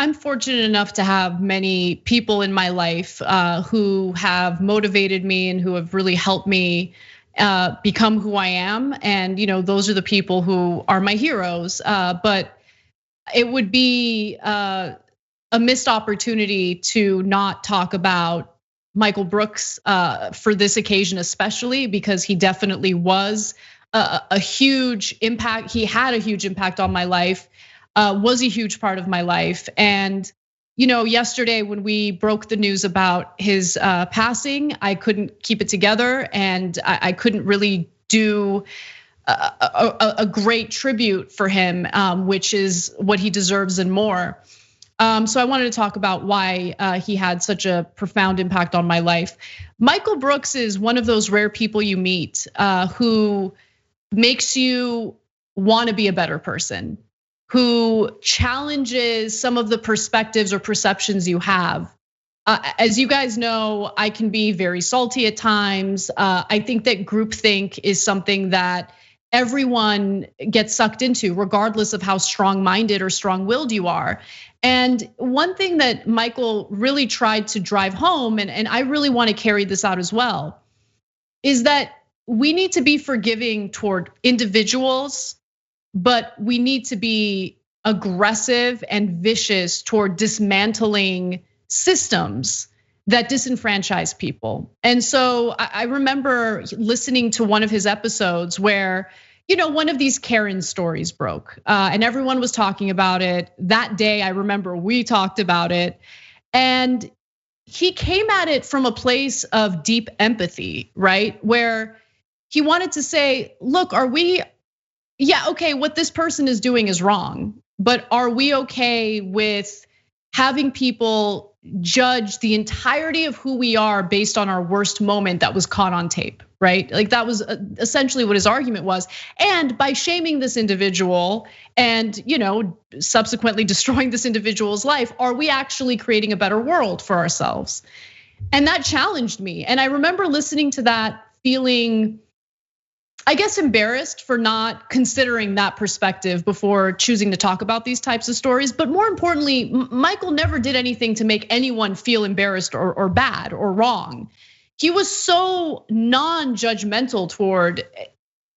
I'm fortunate enough to have many people in my life who have motivated me and who have really helped me become who I am. And those are the people who are my heroes. But it would be a missed opportunity to not talk about Michael Brooks for this occasion, especially because he definitely was a huge impact. He had a huge impact on my life, was a huge part of my life. And yesterday when we broke the news about his passing, I couldn't keep it together, and I couldn't really do a great tribute for him, which is what he deserves and more. So I wanted to talk about why he had such a profound impact on my life. Michael Brooks is one of those rare people you meet who makes you want to be a better person, who challenges some of the perspectives or perceptions you have. As you guys know, I can be very salty at times. I think that groupthink is something that everyone gets sucked into, regardless of how strong-minded or strong-willed you are. And one thing that Michael really tried to drive home, and I really want to carry this out as well, is that we need to be forgiving toward individuals, but we need to be aggressive and vicious toward dismantling systems that disenfranchise people. And so I remember listening to one of his episodes where, one of these Karen stories broke, and everyone was talking about it. That day, I remember we talked about it, and he came at it from a place of deep empathy, right? Where he wanted to say, look, okay, what this person is doing is wrong, but are we okay with having people judge the entirety of who we are based on our worst moment that was caught on tape, right? Like that was essentially what his argument was. And by shaming this individual and subsequently destroying this individual's life, are we actually creating a better world for ourselves? And that challenged me. And I remember listening to that feeling, I guess, embarrassed for not considering that perspective before choosing to talk about these types of stories. But more importantly, Michael never did anything to make anyone feel embarrassed or bad or wrong. He was so non-judgmental toward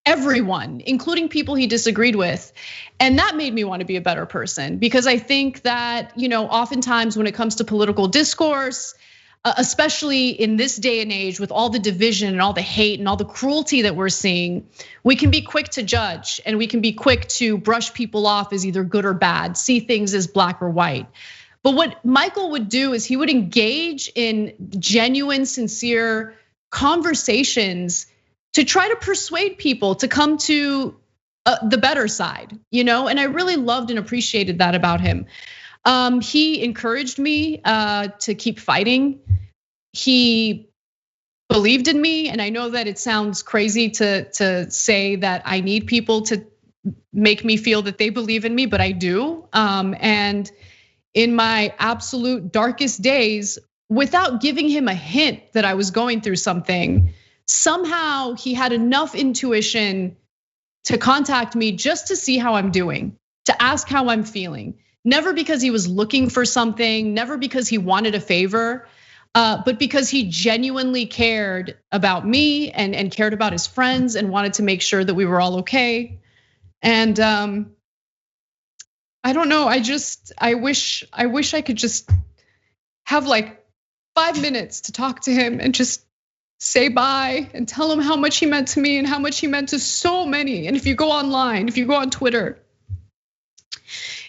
everyone, including people he disagreed with. And that made me want to be a better person, because I think that, oftentimes when it comes to political discourse, especially in this day and age with all the division and all the hate and all the cruelty that we're seeing, we can be quick to judge and we can be quick to brush people off as either good or bad, see things as black or white. But what Michael would do is he would engage in genuine, sincere conversations to try to persuade people to come to the better side, and I really loved and appreciated that about him. He encouraged me to keep fighting. He believed in me, and I know that it sounds crazy to say that I need people to make me feel that they believe in me, but I do. And in my absolute darkest days, without giving him a hint that I was going through something, somehow he had enough intuition to contact me just to see how I'm doing, to ask how I'm feeling. Never because he was looking for something, never because he wanted a favor, but because he genuinely cared about me and cared about his friends and wanted to make sure that we were all okay. And I don't know, I wish I could just have like 5 minutes to talk to him and just say bye and tell him how much he meant to me and how much he meant to so many. And if you go online, if you go on Twitter,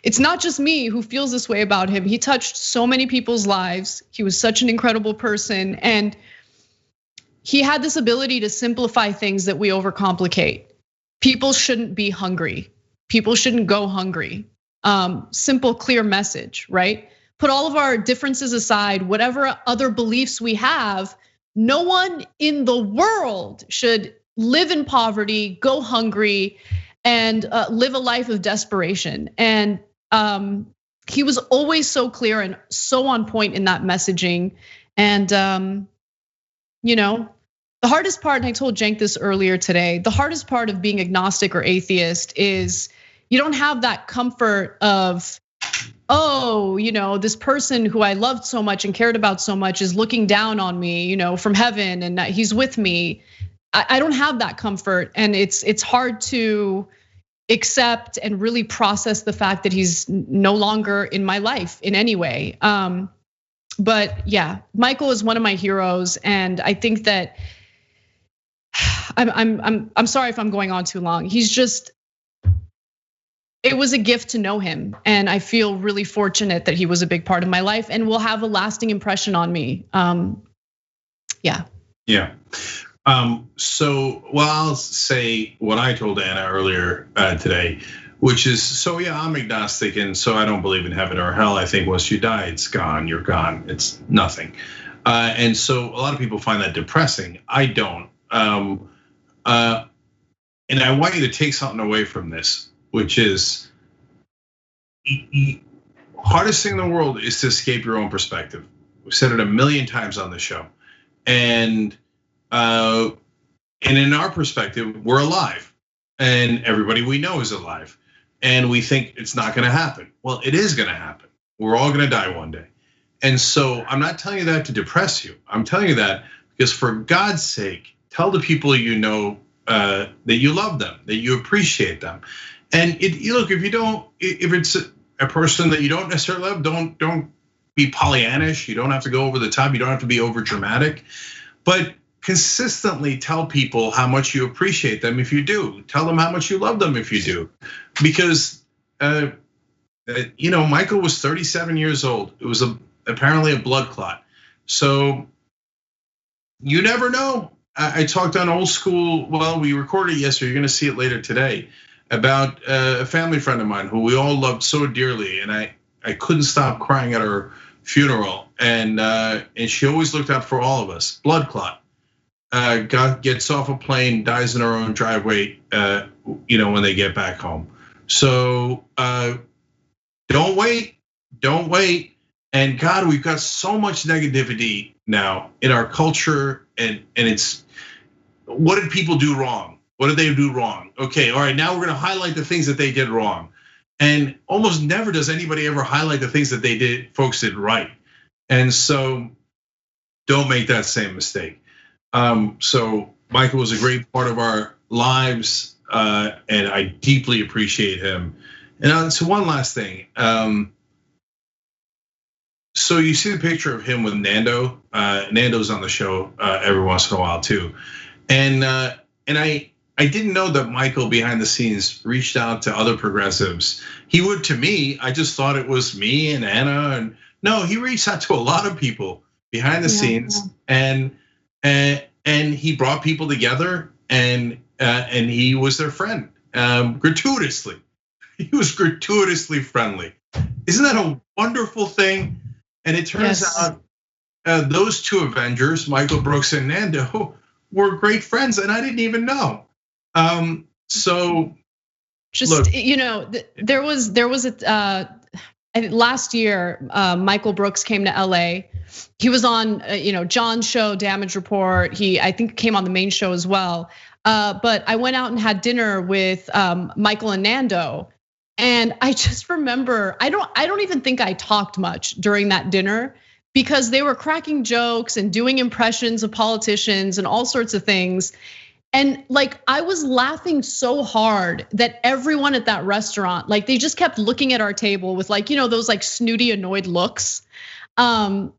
it's not just me who feels this way about him. He touched so many people's lives. He was such an incredible person. And he had this ability to simplify things that we overcomplicate. People shouldn't be hungry. People shouldn't go hungry. Simple, clear message, right? Put all of our differences aside, whatever other beliefs we have, no one in the world should live in poverty, go hungry, and live a life of desperation. And he was always so clear and so on point in that messaging. And the hardest part, and I told Cenk this earlier today, the hardest part of being agnostic or atheist is you don't have that comfort of oh, this person who I loved so much and cared about so much is looking down on me, from heaven, and that he's with me. I don't have that comfort, and it's hard to accept and really process the fact that he's no longer in my life in any way. But yeah, Michael is one of my heroes, and I think that I'm sorry if I'm going on too long. It was a gift to know him, and I feel really fortunate that he was a big part of my life and will have a lasting impression on me. Yeah. Yeah. So, well, I'll say what I told Anna earlier today, which is, so yeah, I'm agnostic, and so I don't believe in heaven or hell. I think once you die, it's gone, you're gone, it's nothing. And so a lot of people find that depressing. I don't. And I want you to take something away from this, which is, hardest thing in the world is to escape your own perspective. We've said it a million times on the show. And in our perspective, we're alive, and everybody we know is alive, and we think it's not gonna happen. Well, it is gonna happen. We're all gonna die one day. And so I'm not telling you that to depress you. I'm telling you that because, for God's sake, tell the people you know that you love them, that you appreciate them. And look, if it's a person that you don't necessarily love, don't be Pollyannish. You don't have to go over the top. You don't have to be over dramatic, but consistently tell people how much you appreciate them if you do. Tell them how much you love them if you do. Because Michael was 37 years old. It was apparently a blood clot. So you never know. I talked on Old School, well, we recorded it yesterday, you're gonna see it later today, about a family friend of mine who we all loved so dearly, and I couldn't stop crying at her funeral, and she always looked out for all of us. Blood clot. Gets off a plane, dies in her own driveway, when they get back home. So don't wait. And God, we've got so much negativity now in our culture, and it's, what did people do wrong? What did they do wrong? Okay, all right, now we're gonna highlight the things that they did wrong. And almost never does anybody ever highlight the things that folks did right. And so don't make that same mistake. So Michael was a great part of our lives, and I deeply appreciate him. And so one last thing. So you see the picture of him with Nando. Nando's on the show every once in a while too. And I didn't know that Michael behind the scenes reached out to other progressives. He would to me. I just thought it was me and Anna, and no, he reached out to a lot of people behind the scenes, and he brought people together, and he was their friend gratuitously. He was gratuitously friendly. Isn't that a wonderful thing? And it turns out those two Avengers, Michael Brooks and Nando, were great friends, and I didn't even know. So just look, there was a last year, Michael Brooks came to LA. He was on John's show, Damage Report. I think came on the main show as well. But I went out and had dinner with Michael and Nando. And I just remember, I don't even think I talked much during that dinner, because they were cracking jokes and doing impressions of politicians and all sorts of things. And like, I was laughing so hard that everyone at that restaurant, like, they just kept looking at our table with like, those like snooty, annoyed looks. And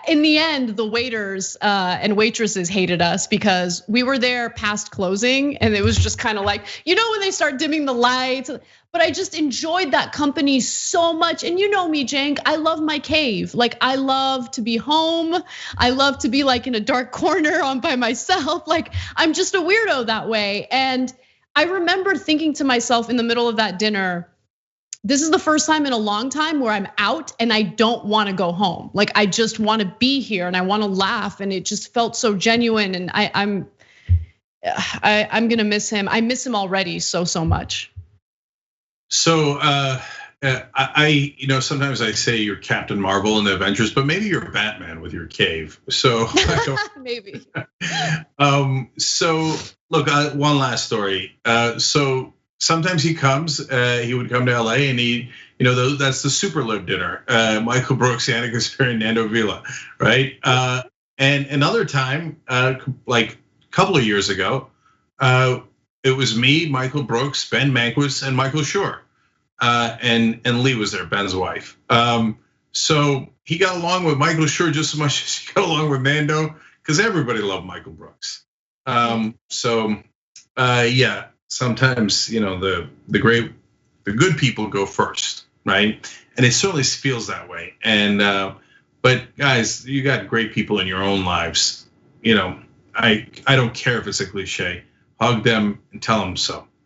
in the end, the waiters and waitresses hated us because we were there past closing, and it was just kind of like, when they start dimming the lights. But I just enjoyed that company so much. And you know me, Cenk, I love my cave. Like, I love to be home. I love to be like in a dark corner on by myself. Like, I'm just a weirdo that way. And I remember thinking to myself in the middle of that dinner, this is the first time in a long time where I'm out and I don't want to go home. Like, I just want to be here and I want to laugh, and it just felt so genuine. And I'm gonna miss him. I miss him already so much. So sometimes I say you're Captain Marvel in the Avengers, but maybe you're Batman with your cave. So maybe. So look, one last story. So sometimes he comes. He would come to LA, and that's the super live dinner. Michael Brooks, Anna Kasparian, Nando Vila, right? And another time, like a couple of years ago, it was me, Michael Brooks, Ben Mankiewicz, and Michael Schur. And Lee was there, Ben's wife. So he got along with Michael Schur just as much as he got along with Nando, because everybody loved Michael Brooks. Yeah, sometimes the good people go first, right? And it certainly feels that way. And but guys, you got great people in your own lives. I don't care if it's a cliche. Hug them and tell them so.